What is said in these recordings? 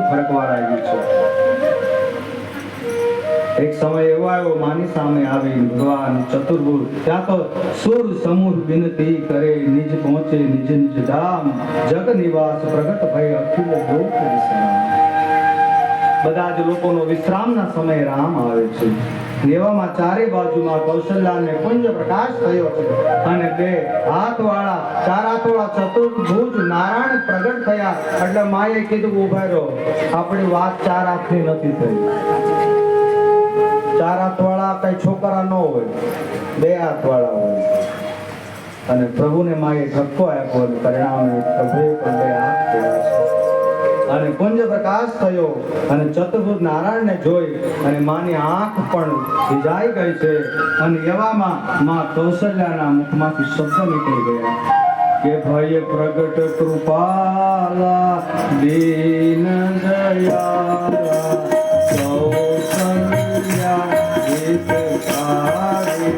ફરકવા લાગ્યું છે. એક સમય એવો આવ્યો, માની સામે આવી ભગવાન ચતુર્ભુજ. ત્યાં તો સુર સમૂહ વિનતી કરે, નિજ પહોંચે નિજ નિજ ધામ, જગ નિવાસ પ્રગટ ભય અખિલ લોક વિશ્રામ. બધા જ લોકોનો વિશ્રામના સમયે રામ આવે છે. એવામાં ચારે બાજુમાં કૌશલ્યાને કુંજ પ્રકાશ થયો છે અને બે હાથવાળા, ચાર હાથવાળા ચતુર્ભુજ નારાયણ પ્રગટ થયા. એટલે માએ કીધું, ઉભા રહો, આપણી વાત ચાર હાથની નથી થઈ. ચાર હાથવાળા કઈ છોકરા ન હોય, બે હાથવાળા હોય. અને પ્રભુને માએ ઠપકો આપ્યો અને પરિણામે પ્રભુએ પણ બે હાથ કર્યા છે. અને કુંજ પ્રકાશ થયો અને ચતુર્ભુજ નારાયણને જોઈ અને માની આંખ પણ ભીજાઈ ગઈ છે. અને એવામાં માં કૌશલ્યાના મુખમાંથી શબ્દ નીકળી ગયા કે ભય પ્રગટ કૃપાલા દીન દયાલા કૌશલ્યા હિતકારી.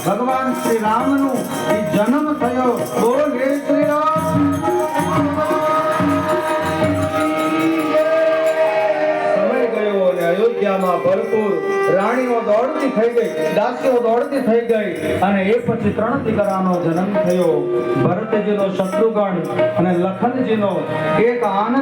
ભગવાન શ્રી રામનું જન્મ થયો. બોલ હે શ્રી રામ. સમય ગયો અને અયોધ્યામાં ભરપૂર રાણીઓ દોડતી થઈ ગઈ, દાસીઓ દોડતી થઈ ગઈ. અને એ પછી 3 દીકરાનો જન્મ થયો. ભરતજીનો શત્રુઘ્ન અને લખનજીનો એક આનંદ